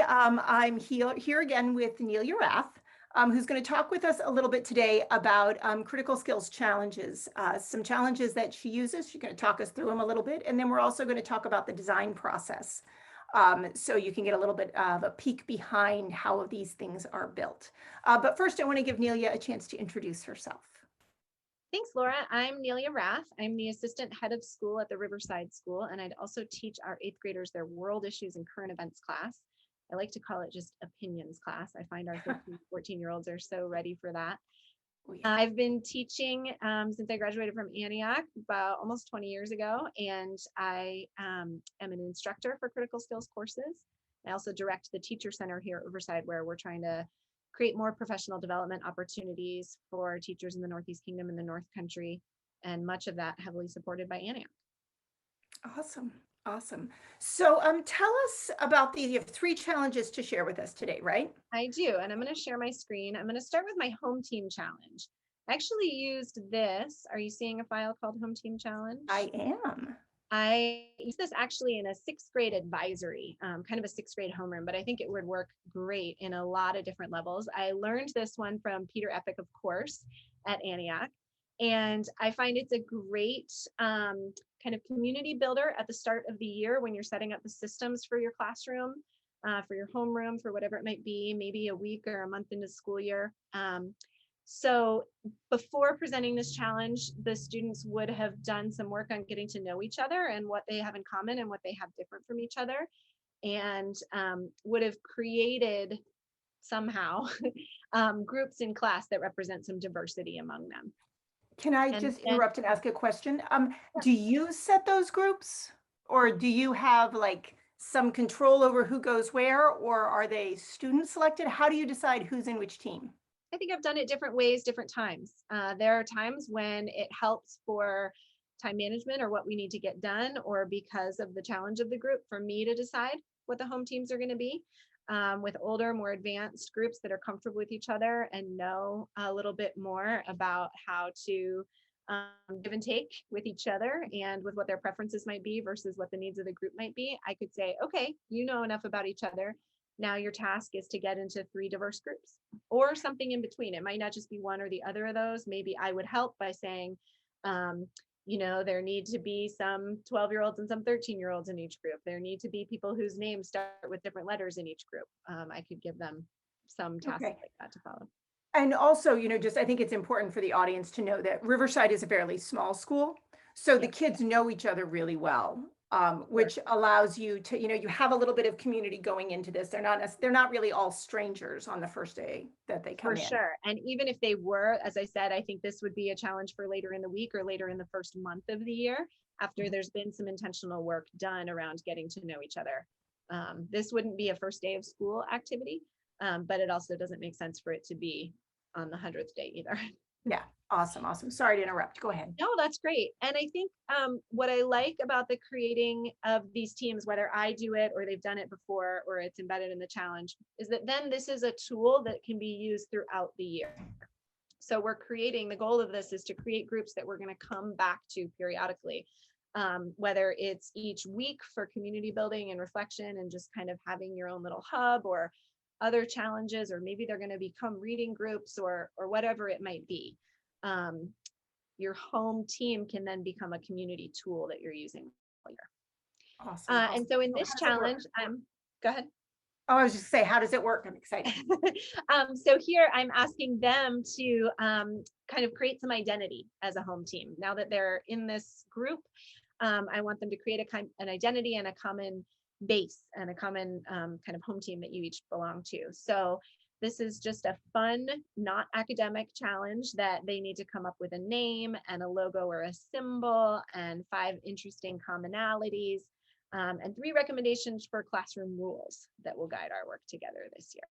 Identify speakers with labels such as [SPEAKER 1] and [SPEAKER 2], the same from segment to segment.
[SPEAKER 1] I'm here again with Nelia Rath, who's going to talk with us a little bit today about critical skills challenges, some challenges that she uses. She's going to talk us through them a little bit, and then we're also going to talk about the design process. So you can get a little bit of a peek behind how these things are built. But first, I want to give Nelia a chance to introduce herself.
[SPEAKER 2] Thanks, Laura. I'm Nelia Rath. I'm the assistant head of school at the Riverside School, and I'd also teach our 8th graders their world issues and current events class. I like to call it just opinions class. I find our 13, 14-year-olds are so ready for that.
[SPEAKER 1] Oh, yeah.
[SPEAKER 2] I've been teaching since I graduated from Antioch about almost 20 years ago, and I am an instructor for critical skills courses. I also direct the Teacher Center here at Riverside, where we're trying to create more professional development opportunities for teachers in the Northeast Kingdom and the North Country, and much of that heavily supported by Antioch.
[SPEAKER 1] Awesome. Awesome. So tell us about these. You have 3 challenges to share with us today, right?
[SPEAKER 2] I do, and I'm going to share my screen. I'm going to start with my home team challenge. I actually used this. Are you seeing a file called Home Team Challenge?
[SPEAKER 1] I am.
[SPEAKER 2] I used this actually in a 6th grade advisory, kind of a 6th grade homeroom, but I think it would work great in a lot of different levels. I learned this one from Peter Epic, of course, at Antioch. And I find it's a great kind of community builder at the start of the year when you're setting up the systems for your classroom, for your homeroom, for whatever it might be, maybe a week or a month into the school year. So before presenting this challenge, the students would have done some work on getting to know each other and what they have in common and what they have different from each other, and would have created somehow groups in class that represent some diversity among them.
[SPEAKER 1] Can I just interrupt and ask a question? Do you set those groups, or do you have like some control over who goes where, or are they student selected? How do you decide who's in which team?
[SPEAKER 2] I think I've done it different ways, different times. There are times when it helps for time management or what we need to get done, or because of the challenge of the group, for me to decide what the home teams are going to be. With older, more advanced groups that are comfortable with each other and know a little bit more about how to give and take with each other and with what their preferences might be versus what the needs of the group might be, I could say, okay, you know enough about each other. Now your task is to get into 3 diverse groups or something in between. It might not just be one or the other of those. Maybe I would help by saying, there need to be some 12-year-olds and some 13-year-olds in each group. There need to be people whose names start with different letters in each group. I could give them some tasks like that to follow.
[SPEAKER 1] And also, I think it's important for the audience to know that Riverside is a fairly small school. So the kids know each other really well, which allows you to, you have a little bit of community going into this. They're not really all strangers on the first day that they come in.
[SPEAKER 2] For sure. And even if they were, as I said, I think this would be a challenge for later in the week or later in the first month of the year, after there's been some intentional work done around getting to know each other. This wouldn't be a first day of school activity, but it also doesn't make sense for it to be on the 100th day either.
[SPEAKER 1] Yeah. Awesome. Awesome. Sorry to interrupt. Go ahead.
[SPEAKER 2] No, that's great. And I think what I like about the creating of these teams, whether I do it or they've done it before or it's embedded in the challenge, is that then this is a tool that can be used throughout the year. So the goal of this is to create groups that we're going to come back to periodically, whether it's each week for community building and reflection and just kind of having your own little hub, or other challenges, or maybe they're going to become reading groups or whatever it might be. Your home team can then become a community tool that you're using all year.
[SPEAKER 1] Awesome.
[SPEAKER 2] And so in this challenge, go ahead.
[SPEAKER 1] Oh, I was just saying, how does it work? I'm excited.
[SPEAKER 2] So here I'm asking them to kind of create some identity as a home team. Now that they're in this group, I want them to create an identity and a common base and a common kind of home team that you each belong to. So this is just a fun, not academic challenge that they need to come up with a name and a logo or a symbol and 5 interesting commonalities and 3 recommendations for classroom rules that will guide our work together this year.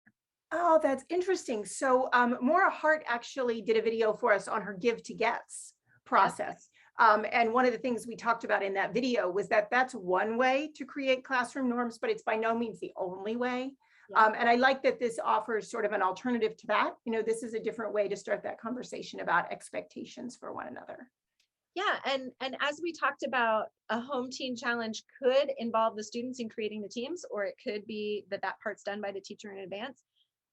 [SPEAKER 1] Oh, that's interesting. So Maura Hart actually did a video for us on her give to gets process. And one of the things we talked about in that video was that that's one way to create classroom norms, but it's by no means the only way. And I like that this offers sort of an alternative to that. This is a different way to start that conversation about expectations for one another.
[SPEAKER 2] Yeah, and as we talked about, a home team challenge could involve the students in creating the teams, or it could be that that part's done by the teacher in advance.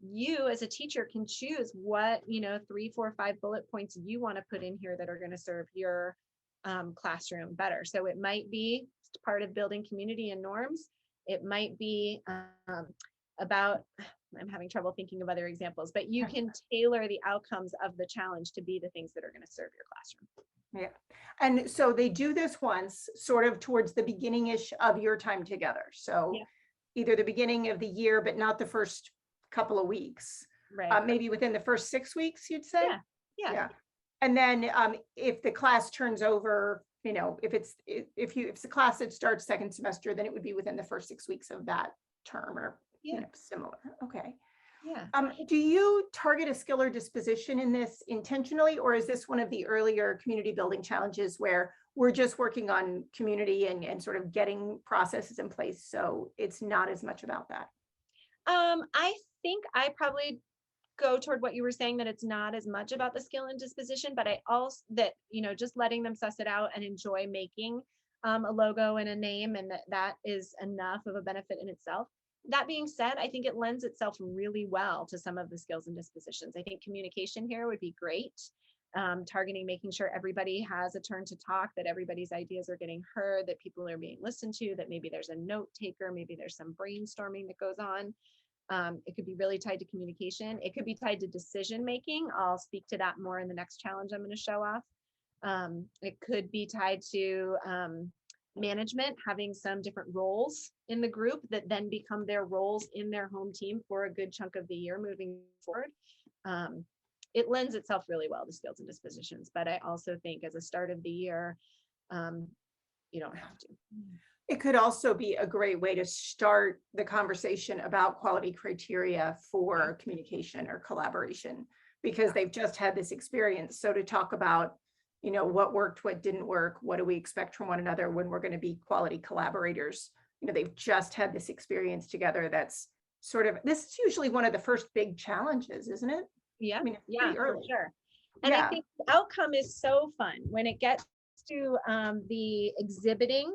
[SPEAKER 2] You as a teacher can choose what, 3, 4, 5 bullet points you want to put in here that are going to serve your classroom better. So it might be part of building community and norms. It might be about, I'm having trouble thinking of other examples, but you can tailor the outcomes of the challenge to be the things that are going to serve your classroom.
[SPEAKER 1] Yeah. And so they do this once, sort of towards the beginning-ish of your time together. So
[SPEAKER 2] Yeah,
[SPEAKER 1] either the beginning of the year, but not the first couple of weeks.
[SPEAKER 2] right.
[SPEAKER 1] Maybe within the first 6 weeks, you'd say?
[SPEAKER 2] Yeah, yeah,
[SPEAKER 1] Yeah. And then if the class turns over, if the class that starts second semester, then it would be within the first 6 weeks of that term or
[SPEAKER 2] yeah,
[SPEAKER 1] similar. Okay.
[SPEAKER 2] yeah.
[SPEAKER 1] Do you target a skill or disposition in this intentionally, or is this one of the earlier community building challenges where we're just working on community and sort of getting processes in place? So it's not as much about that.
[SPEAKER 2] I think I probably go toward what you were saying, that it's not as much about the skill and disposition, but I also that, just letting them suss it out and enjoy making a logo and a name, and that is enough of a benefit in itself. That being said, I think it lends itself really well to some of the skills and dispositions. I think communication here would be great. Targeting making sure everybody has a turn to talk, that everybody's ideas are getting heard, that people are being listened to, that maybe there's a note taker, maybe there's some brainstorming that goes on. It could be really tied to communication. It could be tied to decision making. I'll speak to that more in the next challenge I'm going to show off. It could be tied to management, having some different roles in the group that then become their roles in their home team for a good chunk of the year moving forward. It lends itself really well to skills and dispositions, but I also think as a start of the year, you don't have to.
[SPEAKER 1] It could also be a great way to start the conversation about quality criteria for communication or collaboration, because they've just had this experience. So to talk about, what worked, what didn't work, what do we expect from one another when we're going to be quality collaborators? They've just had this experience together. That's this is usually one of the first big challenges, isn't it?
[SPEAKER 2] Yeah,
[SPEAKER 1] I mean, it's
[SPEAKER 2] yeah,
[SPEAKER 1] pretty
[SPEAKER 2] for
[SPEAKER 1] early.
[SPEAKER 2] sure. And I
[SPEAKER 1] Yeah.
[SPEAKER 2] think the outcome is so fun when it gets to the exhibiting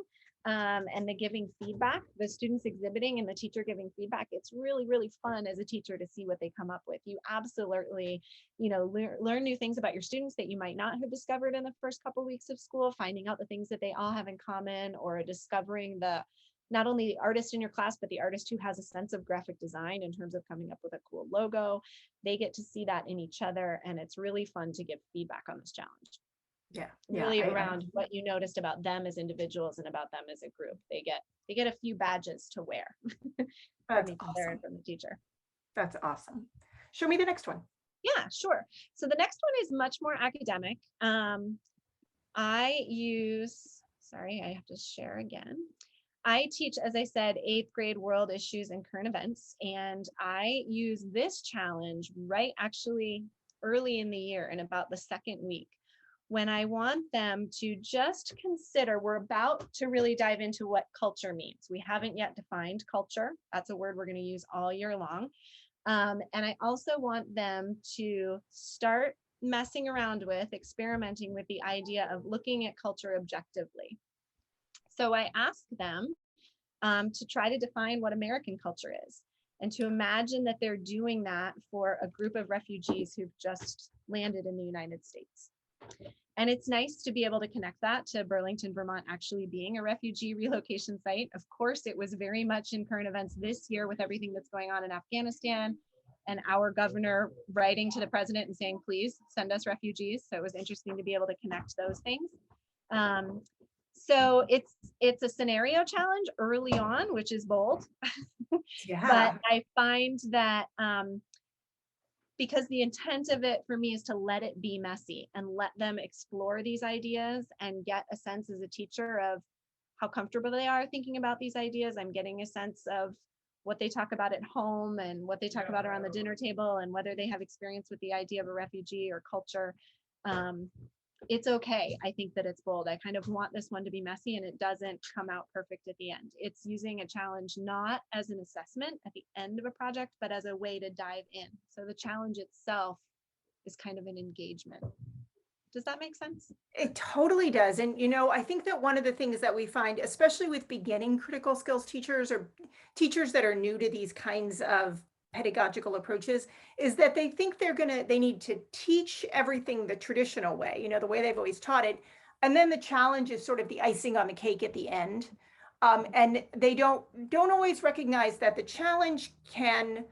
[SPEAKER 2] and the giving feedback, the students exhibiting and the teacher giving feedback. It's really, really fun as a teacher to see what they come up with. You absolutely, learn new things about your students that you might not have discovered in the first couple of weeks of school, finding out the things that they all have in common, or discovering not only the artist in your class, but the artist who has a sense of graphic design in terms of coming up with a cool logo. They get to see that in each other, and it's really fun to give feedback on this challenge.
[SPEAKER 1] Yeah.
[SPEAKER 2] Really around what you noticed about them as individuals and about them as a group. They get a few badges to wear from each other and from the teacher.
[SPEAKER 1] That's awesome. Show me the next one.
[SPEAKER 2] Yeah, sure. So the next one is much more academic. Sorry, I have to share again. I teach, as I said, 8th grade world issues and current events, and I use this challenge actually early in the year, in about the second week, when I want them to just consider, we're about to really dive into what culture means. We haven't yet defined culture. That's a word we're going to use all year long. And I also want them to start messing around with, experimenting with the idea of looking at culture objectively. So I ask them to try to define what American culture is, and to imagine that they're doing that for a group of refugees who've just landed in the United States. And it's nice to be able to connect that to Burlington, Vermont actually being a refugee relocation site. Of course, it was very much in current events this year with everything that's going on in Afghanistan, and our governor writing to the president and saying, please send us refugees. So it was interesting to be able to connect those things. So it's a scenario challenge early on, which is bold.
[SPEAKER 1] Yeah.
[SPEAKER 2] But I find that because the intent of it for me is to let it be messy and let them explore these ideas and get a sense as a teacher of how comfortable they are thinking about these ideas. I'm getting a sense of what they talk about at home and what they talk about around the dinner table, and whether they have experience with the idea of a refugee or culture. It's okay. I think that it's bold. I kind of want this one to be messy, and it doesn't come out perfect at the end. It's using a challenge not as an assessment at the end of a project, but as a way to dive in. So the challenge itself is kind of an engagement. Does that make sense?
[SPEAKER 1] It totally does. And, I think that one of the things that we find, especially with beginning critical skills teachers or teachers that are new to these kinds of pedagogical approaches, is that they think they need to teach everything the traditional way, the way they've always taught it. And then the challenge is sort of the icing on the cake at the end. And they don't always recognize that the challenge can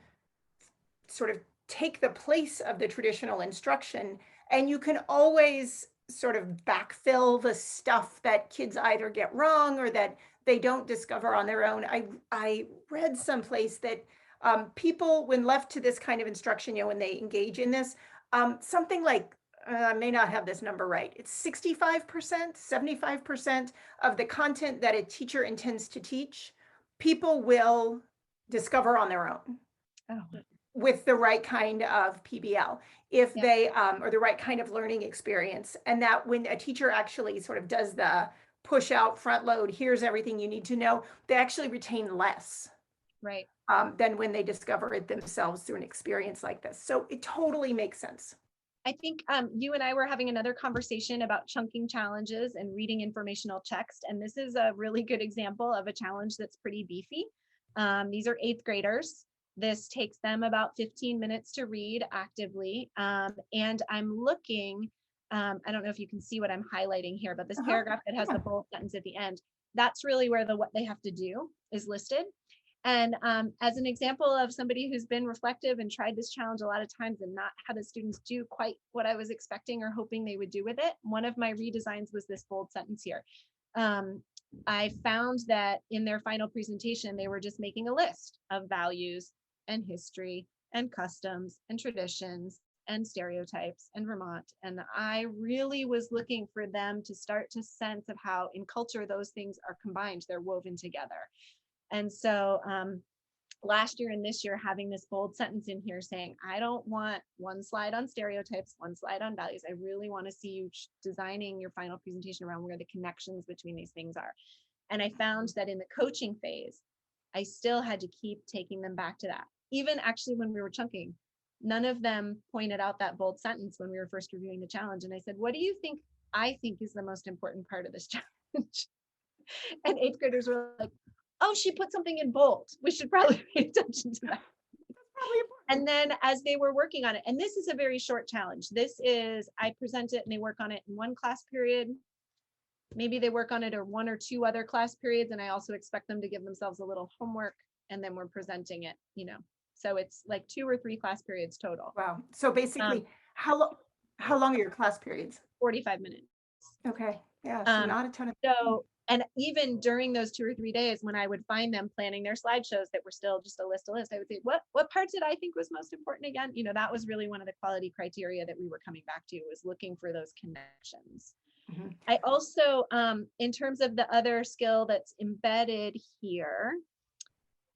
[SPEAKER 1] sort of take the place of the traditional instruction, and you can always sort of backfill the stuff that kids either get wrong or that they don't discover on their own. I read someplace that people, when left to this kind of instruction, when they engage in this, something like, I may not have this number right, it's 65%, 75% of the content that a teacher intends to teach, people will discover on their own
[SPEAKER 2] Oh,
[SPEAKER 1] with the right kind of PBL, if
[SPEAKER 2] yeah,
[SPEAKER 1] they, or the right kind of learning experience. And that when a teacher actually sort of does the push out front load, here's everything you need to know, they actually retain less
[SPEAKER 2] right.
[SPEAKER 1] than when they discover it themselves through an experience like this. So it totally makes sense.
[SPEAKER 2] I think you and I were having another conversation about chunking challenges and reading informational text. And this is a really good example of a challenge that's pretty beefy. These are eighth graders. This takes them about 15 minutes to read actively. And I'm looking, I don't know if you can see what I'm highlighting here, but this
[SPEAKER 1] Uh-huh.
[SPEAKER 2] paragraph that has
[SPEAKER 1] Yeah.
[SPEAKER 2] the bold sentence at the end, that's really where the what they have to do is listed. And as an example of somebody who's been reflective and tried this challenge a lot of times and not had the students do quite what I was expecting or hoping they would do with it, one of my redesigns was this bold sentence here. Um, I found that in their final presentation, they were just making a list of values and history and customs and traditions and stereotypes and Vermont. And I really was looking for them to start to sense of how in culture those things are combined, they're woven together. And so last year and this year, having this bold sentence in here saying, I don't want one slide on stereotypes, one slide on values. I really want to see you designing your final presentation around where the connections between these things are. And I found that in the coaching phase, I still had to keep taking them back to that. Even actually when we were chunking, none of them pointed out that bold sentence when we were first reviewing the challenge. And I said, what do you think I think is the most important part of this challenge? And eighth graders were like, oh, she put something in bold. We should probably pay attention to that.
[SPEAKER 1] Probably important.
[SPEAKER 2] And then as they were working on it, and this is a very short challenge. This is, I present it and they work on it in one class period. Maybe they work on it or one or two other class periods. And I also expect them to give themselves a little homework and then we're presenting it, So it's like 2 or 3 class periods total.
[SPEAKER 1] Wow. So
[SPEAKER 2] Um,
[SPEAKER 1] basically, how long are your class periods?
[SPEAKER 2] 45 minutes.
[SPEAKER 1] Okay. Yeah. So
[SPEAKER 2] Um,
[SPEAKER 1] not a ton of.
[SPEAKER 2] so, and even during those 2 or 3 days when I would find them planning their slideshows that were still just a list, I would say, what part did I think was most important again? That was really one of the quality criteria that we were coming back to, was looking for those connections.
[SPEAKER 1] Mhm.
[SPEAKER 2] I also, in terms of the other skill that's embedded here,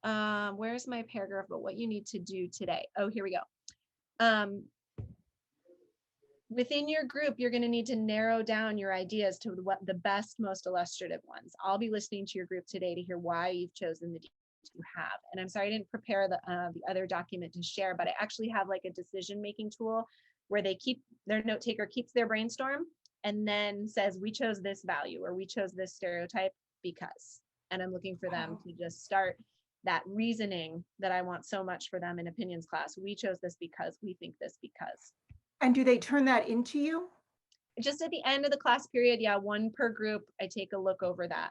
[SPEAKER 2] where's my paragraph about what you need to do today? Oh, here we go. Within your group, you're going to need to narrow down your ideas to what the best, most illustrative ones. I'll be listening to your group today to hear why you've chosen the details you have. And I'm sorry I didn't prepare the other document to share, but I actually have like a decision-making tool where their note taker keeps their brainstorm and then says, we chose this value or we chose this stereotype because. And I'm looking for them to just start that reasoning that I want so much for them in opinions class. We chose this because we think this because.
[SPEAKER 1] And do they turn that into you?
[SPEAKER 2] Just at the end of the class period, yeah, one per group, I take a look over that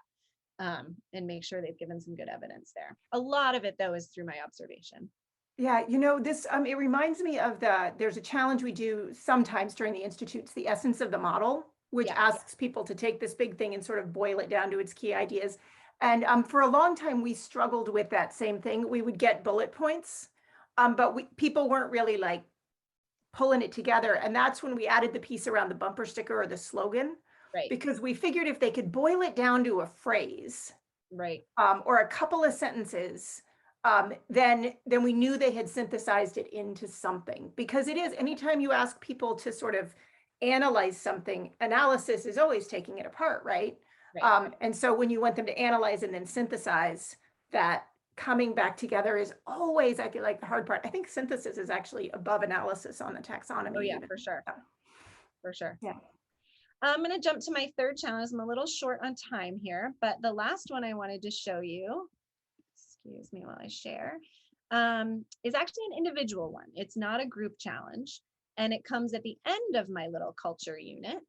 [SPEAKER 2] and make sure they've given some good evidence there. A lot of it though is through my observation.
[SPEAKER 1] Yeah, this it reminds me of there's a challenge we do sometimes during the institutes, the essence of the model, which
[SPEAKER 2] Yeah,
[SPEAKER 1] asks people to take this big thing and sort of boil it down to its key ideas. And for a long time, we struggled with that same thing. We would get bullet points, but people weren't really like pulling it together. And that's when we added the piece around the bumper sticker or the slogan,
[SPEAKER 2] right,
[SPEAKER 1] because we figured if they could boil it down to a phrase,
[SPEAKER 2] right,
[SPEAKER 1] or a couple of sentences, then we knew they had synthesized it into something. Because it is, anytime you ask people to sort of analyze something, analysis is always taking it apart, right?
[SPEAKER 2] right.
[SPEAKER 1] And so when you want them to analyze and then synthesize, that coming back together is always, I feel like, the hard part. I think synthesis is actually above analysis on the
[SPEAKER 2] Oh
[SPEAKER 1] taxonomy
[SPEAKER 2] yeah,
[SPEAKER 1] even.
[SPEAKER 2] for sure, for sure.
[SPEAKER 1] Yeah.
[SPEAKER 2] I'm going to jump to my third challenge. I'm a little short on time here, but the last one I wanted to show you, excuse me while I share, is actually an individual one. It's not a group challenge, and it comes at the end of my little culture unit.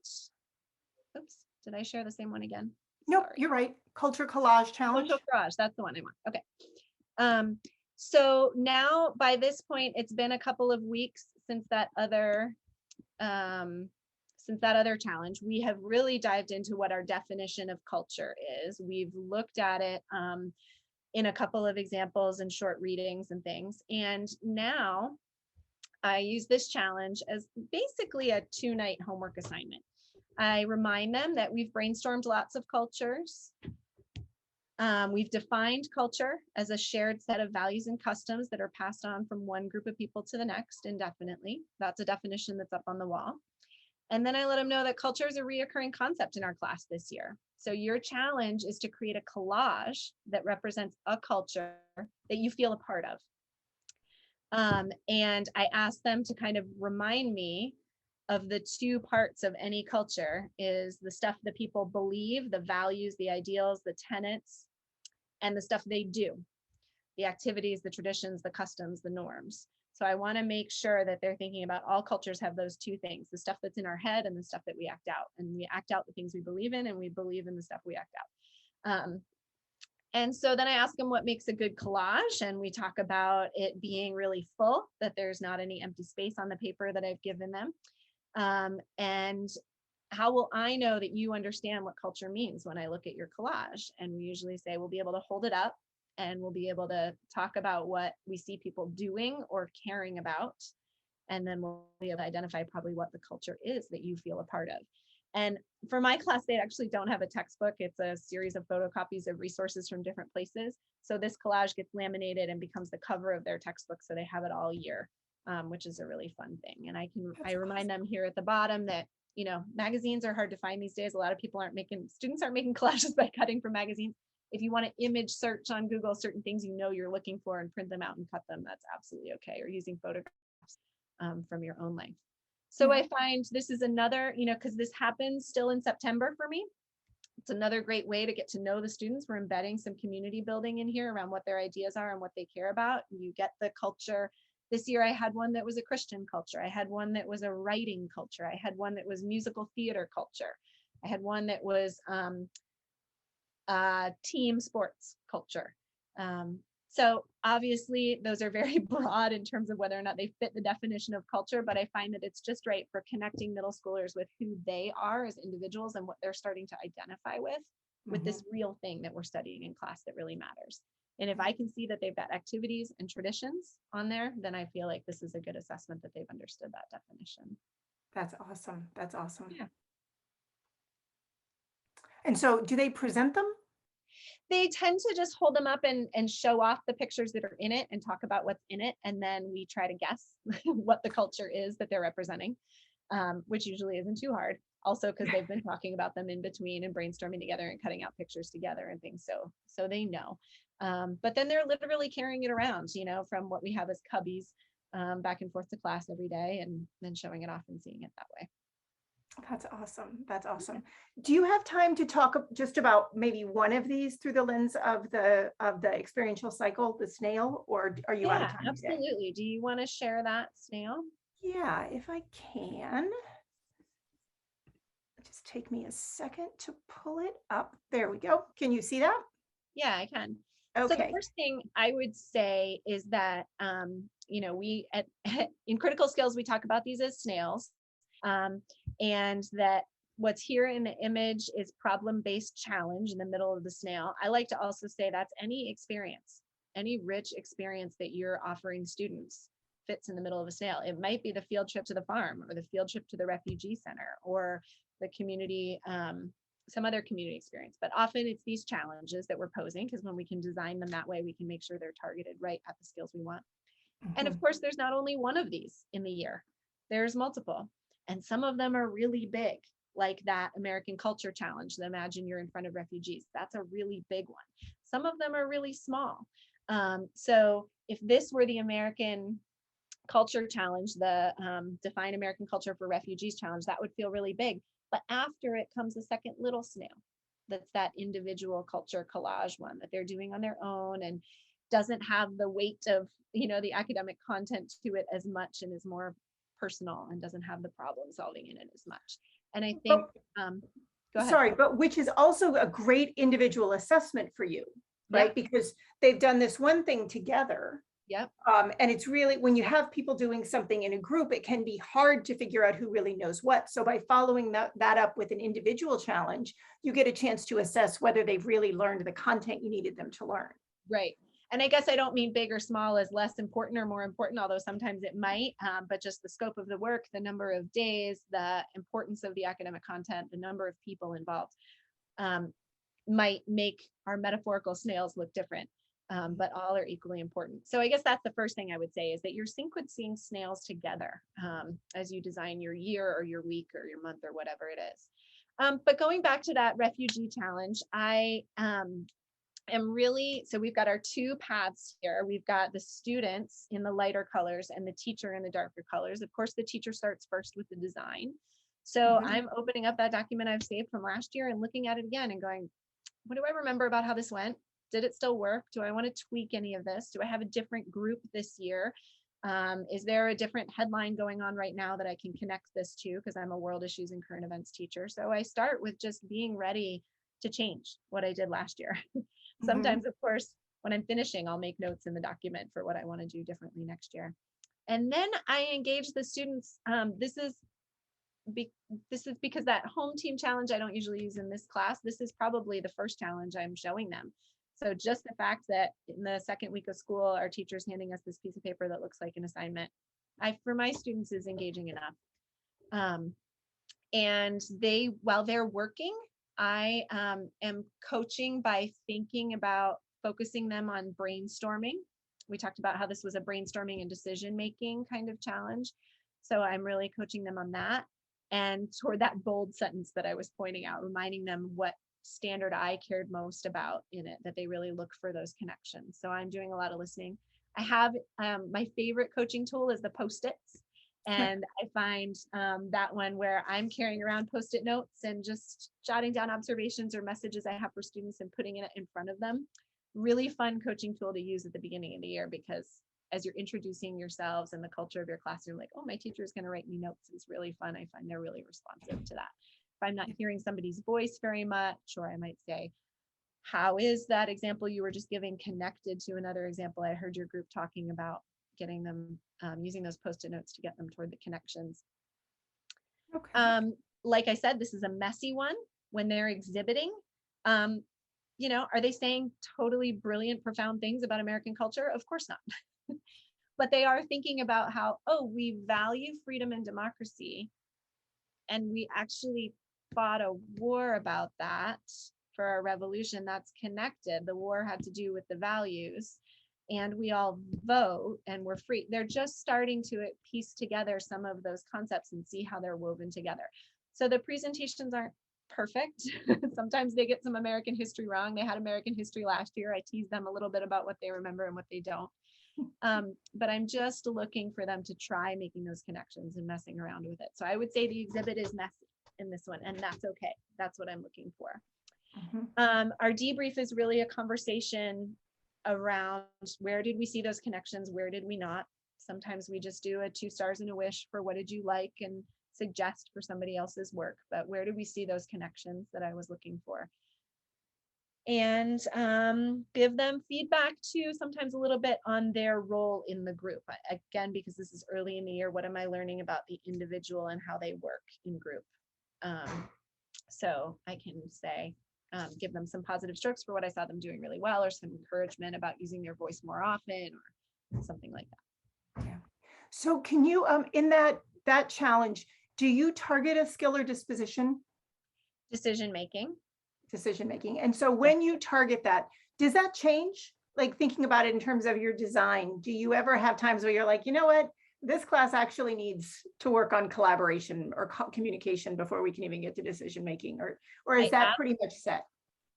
[SPEAKER 2] Oops, did I share the same one again?
[SPEAKER 1] Nope,
[SPEAKER 2] Sorry.
[SPEAKER 1] you're right. Culture collage challenge.
[SPEAKER 2] Social garage, that's the one I want. Okay. So now by this point, it's been a couple of weeks since that other challenge. We have really dived into what our definition of culture is. We've looked at it in a couple of examples and short readings and things. And now I use this challenge as basically a 2-night homework assignment. I remind them that we've brainstormed lots of cultures. We've defined culture as a shared set of values and customs that are passed on from one group of people to the next indefinitely. That's a definition that's up on the wall. And then I let them know that culture is a reoccurring concept in our class this year. So your challenge is to create a collage that represents a culture that you feel a part of. And I asked them to kind of remind me of the two parts of any culture is the stuff that people believe, the values, the ideals, the tenets, and the stuff they do, the activities, the traditions, the customs, the norms. So I want to make sure that they're thinking about all cultures have those two things, the stuff that's in our head and the stuff that we act out. And we act out the things we believe in, and we believe in the stuff we act out. And so then I ask them what makes a good collage, and we talk about it being really full, that there's not any empty space on the paper that I've given them. And how will I know that you understand what culture means when I look at your collage? And we usually say we'll be able to hold it up and we'll be able to talk about what we see people doing or caring about. And then we'll be able to identify probably what the culture is that you feel a part of. And for my class, they actually don't have a textbook. It's a series of photocopies of resources from different places. So this collage gets laminated and becomes the cover of their textbook. So they have it all year, which is a really fun thing. And I remind them here at the bottom that, you know, magazines are hard to find these days. A lot of students aren't making collages by cutting from magazines. If you want to image search on Google certain things you know you're looking for and print them out and cut them, that's absolutely okay. Or using photographs from your own life. So I find this is another, you know, because this happens still in September for me. It's another great way to get to know the students. We're embedding some community building in here around what their ideas are and what they care about. You get the culture. This year I had one that was a Christian culture. I had one that was a writing culture. I had one that was musical theater culture. I had one that was team sports culture. So obviously those are very broad in terms of whether or not they fit the definition of culture, but I find that it's just right for connecting middle schoolers with who they are as individuals and what they're starting to identify with this real thing that we're studying in class that really matters. And if I can see that they've got activities and traditions on there, then I feel like this is a good assessment that they've understood that definition.
[SPEAKER 1] That's awesome. That's awesome.
[SPEAKER 2] Yeah.
[SPEAKER 1] And so do they present them?
[SPEAKER 2] They tend to just hold them up and show off the pictures that are in it and talk about what's in it. And then we try to guess what the culture is that they're representing, which usually isn't too hard. Also, because they've been talking about them in between and brainstorming together and cutting out pictures together and things. So they know. But then they're literally carrying it around, you know, from what we have as cubbies back and forth to class every day and then showing it off and seeing it that way.
[SPEAKER 1] That's awesome. That's awesome. Do you have time to talk just about maybe one of these through the lens of the experiential cycle, the snail, or are you out of time today?
[SPEAKER 2] Absolutely. Do you want to share that snail?
[SPEAKER 1] Yeah, if I can. Just take me a second to pull it up. There we go. Can you see that?
[SPEAKER 2] Yeah, I can.
[SPEAKER 1] Okay.
[SPEAKER 2] So the first thing I would say is that, you know, we in critical skills, we talk about these as snails, and that what's here in the image is problem-based challenge in the middle of the snail. I like to also say that's any experience, any rich experience that you're offering students fits in the middle of a snail. It might be the field trip to the farm or the field trip to the refugee center or the community, some other community experience, but often it's these challenges that we're posing because when we can design them that way, we can make sure they're targeted right at the skills we want. And of course, there's not only one of these in the year, there's multiple. And some of them are really big, like that American Culture Challenge. Imagine you're in front of refugees. That's a really big one. Some of them are really small. So if this were the American Culture Challenge, the Define American Culture for Refugees Challenge, that would feel really big. But after it comes a second little snail. That's that individual culture collage one that they're doing on their own and doesn't have the weight of, the academic content to it as much and is more personal and doesn't have the problem solving in it as much. And I think, go ahead.
[SPEAKER 1] Sorry, but which is also a great individual assessment for you, right?
[SPEAKER 2] Yep.
[SPEAKER 1] Because they've done this one thing together.
[SPEAKER 2] Yep.
[SPEAKER 1] And it's really, when you have people doing something in a group, it can be hard to figure out who really knows what. So by following that up with an individual challenge, you get a chance to assess whether they've really learned the content you needed them to learn.
[SPEAKER 2] Right. And I guess I don't mean big or small as less important or more important, although sometimes it might, but just the scope of the work, the number of days, the importance of the academic content, the number of people involved might make our metaphorical snails look different, but all are equally important. So I guess that's the first thing I would say is that you're sequencing snails together as you design your year or your week or your month or whatever it is. But going back to that refugee challenge, I so we've got our two paths here. We've got the students in the lighter colors and the teacher in the darker colors. Of course, the teacher starts first with the design. So I'm opening up that document I've saved from last year and looking at it again and going, what do I remember about how this went? Did it still work? Do I want to tweak any of this? Do I have a different group this year? Is there a different headline going on right now that I can connect this to? Because I'm a world issues and current events teacher. So I start with just being ready to change what I did last year. Sometimes, of course, when I'm finishing, I'll make notes in the document for what I want to do differently next year. And then I engage the students. This is because that home team challenge I don't usually use in this class. This is probably the first challenge I'm showing them. So just the fact that in the second week of school, our teacher's handing us this piece of paper that looks like an assignment, for my students is engaging enough. And while they're working, I am coaching by thinking about focusing them on brainstorming. We talked about how this was a brainstorming and decision-making kind of challenge. So I'm really coaching them on that. And toward that bold sentence that I was pointing out, reminding them what standard I cared most about in it, that they really look for those connections. So I'm doing a lot of listening. I have my favorite coaching tool is the Post-its. And I find that one where I'm carrying around Post-it notes and just jotting down observations or messages I have for students and putting it in front of them. Really fun coaching tool to use at the beginning of the year, because as you're introducing yourselves and the culture of your classroom, like, oh, my teacher is going to write me notes. It's really fun. I find they're really responsive to that. If I'm not hearing somebody's voice very much, or I might say, how is that example you were just giving connected to another example I heard your group talking about, getting them using those Post-it notes to get them toward the connections.
[SPEAKER 1] Okay.
[SPEAKER 2] Like I said, this is a messy one. When they're exhibiting, are they saying totally brilliant, profound things about American culture? Of course not. But they are thinking about how, we value freedom and democracy, and we actually fought a war about that for our revolution. That's connected. The war had to do with the values, and we all vote and we're free. They're just starting to piece together some of those concepts and see how they're woven together. So the presentations aren't perfect. Sometimes they get some American history wrong. They had American history last year. I tease them a little bit about what they remember and what they don't. But I'm just looking for them to try making those connections and messing around with it. So I would say the exhibit is messy in this one, and that's okay. That's what I'm looking for. Our debrief is really a conversation around where did we see those connections, where did we not. Sometimes we just do a 2 stars and a wish for what did you like and suggest for somebody else's work, but where did we see those connections that I was looking for. And give them feedback too, sometimes a little bit on their role in the group. Again, because this is early in the year, what am I learning about the individual and how they work in group? So I can say, give them some positive strokes for what I saw them doing really well, or some encouragement about using their voice more often, or something like that.
[SPEAKER 1] Yeah. So can you, in that challenge, do you target a skill or disposition?
[SPEAKER 2] Decision making.
[SPEAKER 1] And so when you target that, does that change? Like, thinking about it in terms of your design, do you ever have times where you're like, you know what, this class actually needs to work on collaboration or communication before we can even get to decision making, or is that pretty much set?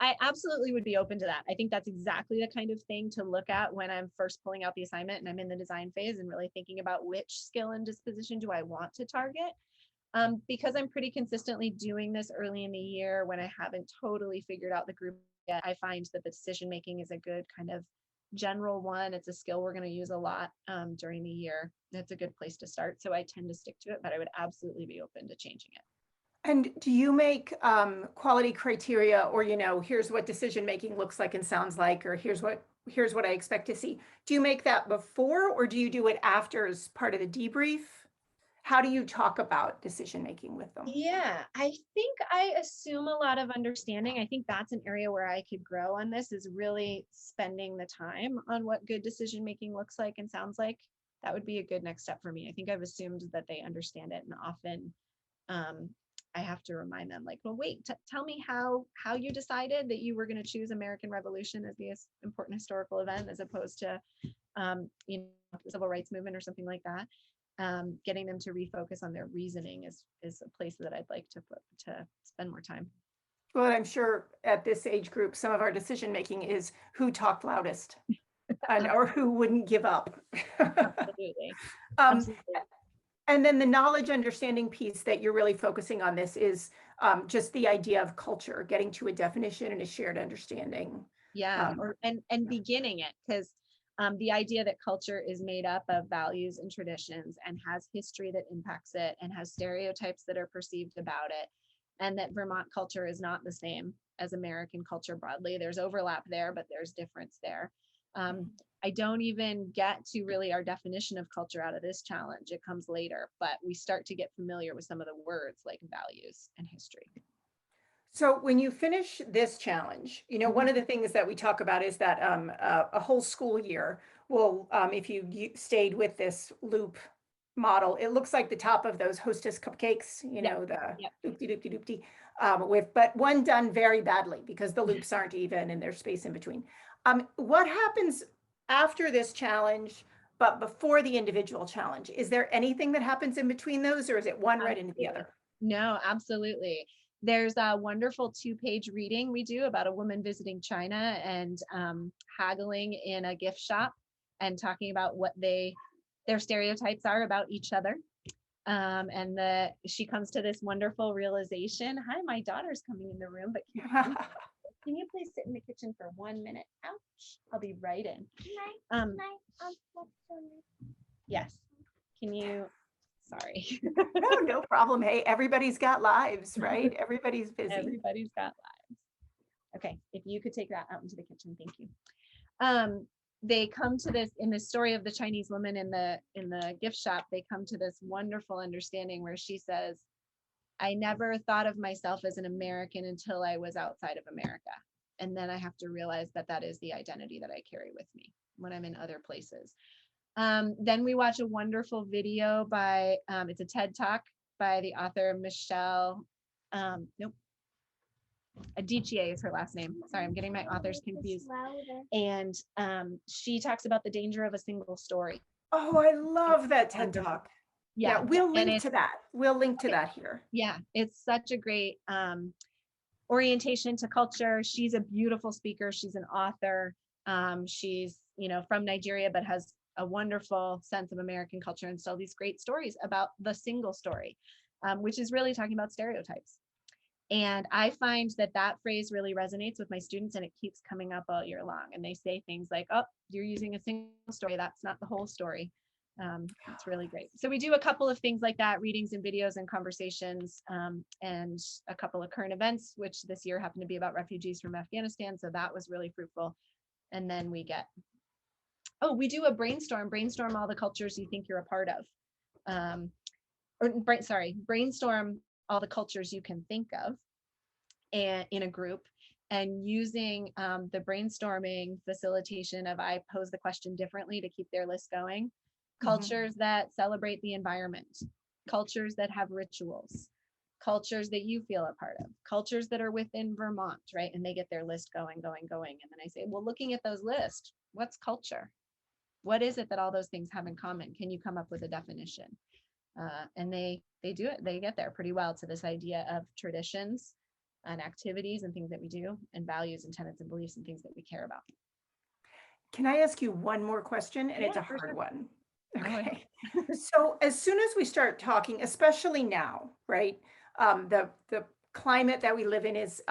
[SPEAKER 2] I absolutely would be open to that. I think that's exactly the kind of thing to look at when I'm first pulling out the assignment and I'm in the design phase and really thinking about which skill and disposition do I want to target. Because I'm pretty consistently doing this early in the year when I haven't totally figured out the group yet, I find that the decision making is a good kind of general one. It's a skill we're going to use a lot during the year. That's a good place to start. So I tend to stick to it, but I would absolutely be open to changing it.
[SPEAKER 1] And do you make quality criteria, or, here's what decision making looks like and sounds like, or here's what I expect to see? Do you make that before, or do you do it after as part of the debrief? How do you talk about decision making with them?
[SPEAKER 2] Yeah, I think I assume a lot of understanding. I think that's an area where I could grow on this, is really spending the time on what good decision making looks like and sounds like. That would be a good next step for me. I think I've assumed that they understand it, and often um, I have to remind them, like, well, wait, tell me how you decided that you were going to choose American Revolution as the important historical event as opposed to the civil rights movement or something like that. Getting them to refocus on their reasoning is a place that I'd like to spend more time.
[SPEAKER 1] Well, I'm sure at this age group, some of our decision making is who talked loudest or who wouldn't give up.
[SPEAKER 2] Absolutely.
[SPEAKER 1] um,
[SPEAKER 2] Absolutely.
[SPEAKER 1] and then the knowledge understanding piece that you're really focusing on this is just the idea of culture, getting to a definition and a shared understanding.
[SPEAKER 2] Yeah, and beginning it, because the idea that culture is made up of values and traditions and has history that impacts it and has stereotypes that are perceived about it, and that Vermont culture is not the same as American culture broadly. There's overlap there, but there's difference there. I don't even get to really our definition of culture out of this challenge. It comes later, but we start to get familiar with some of the words like values and history.
[SPEAKER 1] So when you finish this challenge, one of the things that we talk about is that a whole school year will, if you stayed with this loop model, it looks like the top of those Hostess cupcakes, the
[SPEAKER 2] Yep.
[SPEAKER 1] doopty doopty doopty, but one done very badly because the loops aren't even and there's space in between. What happens after this challenge, but before the individual challenge? Is there anything that happens in between those, or is it one right into the other?
[SPEAKER 2] No, absolutely. There's a wonderful 2-page reading we do about a woman visiting China and haggling in a gift shop and talking about what their stereotypes are about each other. And she comes to this wonderful realization. Hi, my daughter's coming in the room, but can you please sit in the kitchen for 1 minute? Ouch, I'll be right in. Yes. Can you? Sorry.
[SPEAKER 1] No problem. Hey, everybody's got lives, right? Everybody's busy.
[SPEAKER 2] Everybody's got lives. Okay, if you could take that out into the kitchen, thank you. They come to this in the story of the Chinese woman in the gift shop. They come to this wonderful understanding where she says, "I never thought of myself as an American until I was outside of America, and then I have to realize that that is the identity that I carry with me when I'm in other places." Then we watch a wonderful video by, it's a TED Talk by the author Michelle, Adichie is her last name. Sorry, I'm getting my authors confused. And she talks about the danger of a single story.
[SPEAKER 1] Oh, I love that TED Talk. Yeah, we'll link to that. We'll link to that here.
[SPEAKER 2] Yeah, it's such a great orientation to culture. She's a beautiful speaker. She's an author. She's, from Nigeria, but has a wonderful sense of American culture and still these great stories about the single story, which is really talking about stereotypes. And I find that phrase really resonates with my students, and it keeps coming up all year long. And they say things like, "Oh, you're using a single story. That's not the whole story." It's really great. So we do a couple of things like that, readings and videos and conversations, and a couple of current events, which this year happened to be about refugees from Afghanistan. So that was really fruitful. And then we do a brainstorm all the cultures you think you're a part of. Brainstorm all the cultures you can think of and in a group, and using the brainstorming facilitation of I pose the question differently to keep their list going. Cultures that celebrate the environment, cultures that have rituals, cultures that you feel a part of, cultures that are within Vermont, right? And they get their list going. And then I say, well, looking at those lists, what's culture? What is it that all those things have in common? Can you come up with a definition? And they do it. They get there pretty well to this idea of traditions and activities and things that we do, and values and tenets and beliefs and things that we care about.
[SPEAKER 1] Can I ask you one more question? And
[SPEAKER 2] Yeah,
[SPEAKER 1] it's a
[SPEAKER 2] for
[SPEAKER 1] hard
[SPEAKER 2] sure.
[SPEAKER 1] one. Okay. So as soon as we start talking, especially now, right? The climate that we live in is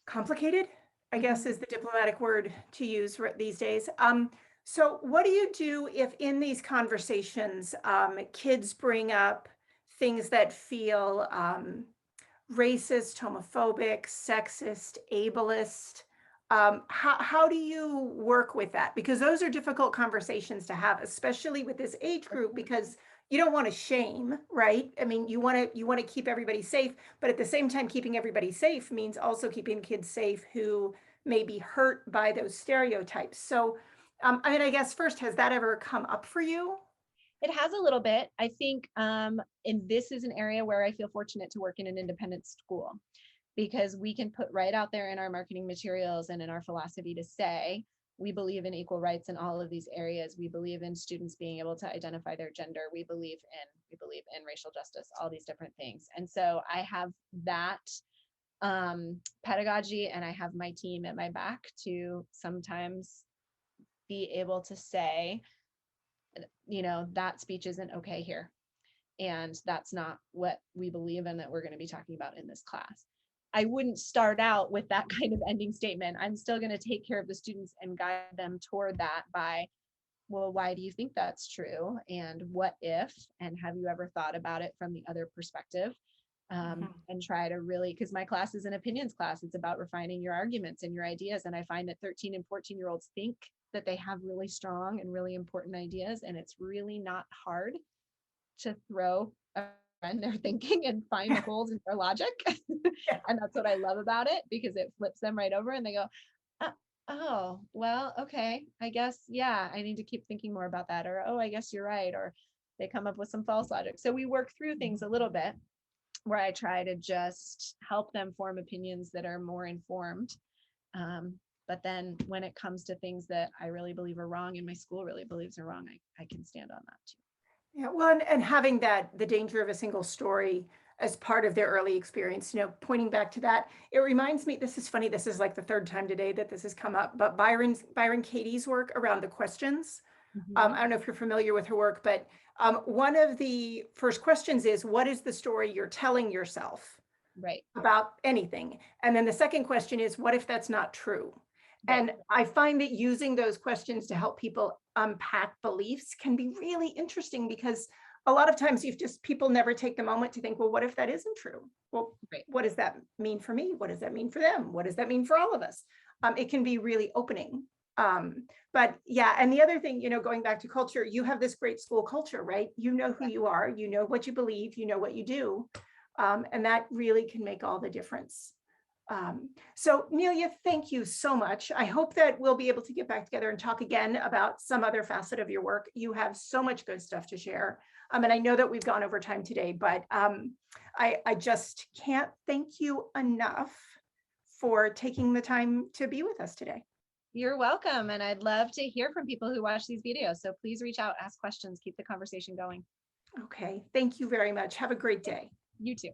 [SPEAKER 1] complicated, I guess
[SPEAKER 2] Mhm.
[SPEAKER 1] is the diplomatic word to use these days. So what do you do if in these conversations, kids bring up things that feel racist, homophobic, sexist, ableist? How do you work with that? Because those are difficult conversations to have, especially with this age group, because you don't want to shame, right? I mean, you want to keep everybody safe, but at the same time, keeping everybody safe means also keeping kids safe who may be hurt by those stereotypes. So, I mean, I guess first, has that ever come up for you?
[SPEAKER 2] It has a little bit. I think, and this is an area where I feel fortunate to work in an independent school because we can put right out there in our marketing materials and in our philosophy to say, we believe in equal rights in all of these areas. We believe in students being able to identify their gender. We believe in racial justice, all these different things. And so I have that pedagogy, and I have my team at my back to sometimes be able to say, that speech isn't okay here. And that's not what we believe in that we're going to be talking about in this class. I wouldn't start out with that kind of ending statement. I'm still going to take care of the students and guide them toward that by, well, why do you think that's true? And what if? And have you ever thought about it from the other perspective?
[SPEAKER 1] Mhm.
[SPEAKER 2] And try to really, because my class is an opinions class, it's about refining your arguments and your ideas. And I find that 13 and 14-year-olds think that they have really strong and really important ideas, and it's really not hard to throw around their thinking and find holes in their logic.
[SPEAKER 1] Yeah.
[SPEAKER 2] And that's what I love about it, because it flips them right over and they go, oh, well, okay, I guess, yeah, I need to keep thinking more about that. Or, oh, I guess you're right. Or they come up with some false logic. So we work through things a little bit where I try to just help them form opinions that are more informed. But then when it comes to things that I really believe are wrong and my school really believes are wrong, I can stand on that too.
[SPEAKER 1] Yeah, well, and having that, the danger of a single story as part of their early experience, pointing back to that, it reminds me, this is funny, this is like the third time today that this has come up, but Byron Katie's work around the questions. I
[SPEAKER 2] Mhm.
[SPEAKER 1] don't know if you're familiar with her work, but one of the first questions is, what is the story you're telling yourself
[SPEAKER 2] Right,
[SPEAKER 1] about anything? And then the second question is, what if that's not true?
[SPEAKER 2] right,
[SPEAKER 1] And I find that using those questions to help people unpack beliefs can be really interesting, because a lot of times people never take the moment to think, well, what if that isn't true? Well,
[SPEAKER 2] right.
[SPEAKER 1] what does that mean for me? What does that mean for them? What does that mean for all of us? It can be really opening. But yeah, and the other thing, going back to culture, you have this great school culture, right? You know who
[SPEAKER 2] Yeah.
[SPEAKER 1] you are, you know what you believe, you know what you do. And that really can make all the difference. So Nelia, thank you so much. I hope that we'll be able to get back together and talk again about some other facet of your work. You have so much good stuff to share. And I know that we've gone over time today, but I just can't thank you enough for taking the time to be with us today.
[SPEAKER 2] You're welcome. And I'd love to hear from people who watch these videos. So please reach out, ask questions, keep the conversation going.
[SPEAKER 1] Okay, thank you very much. Have a great day.
[SPEAKER 2] You too.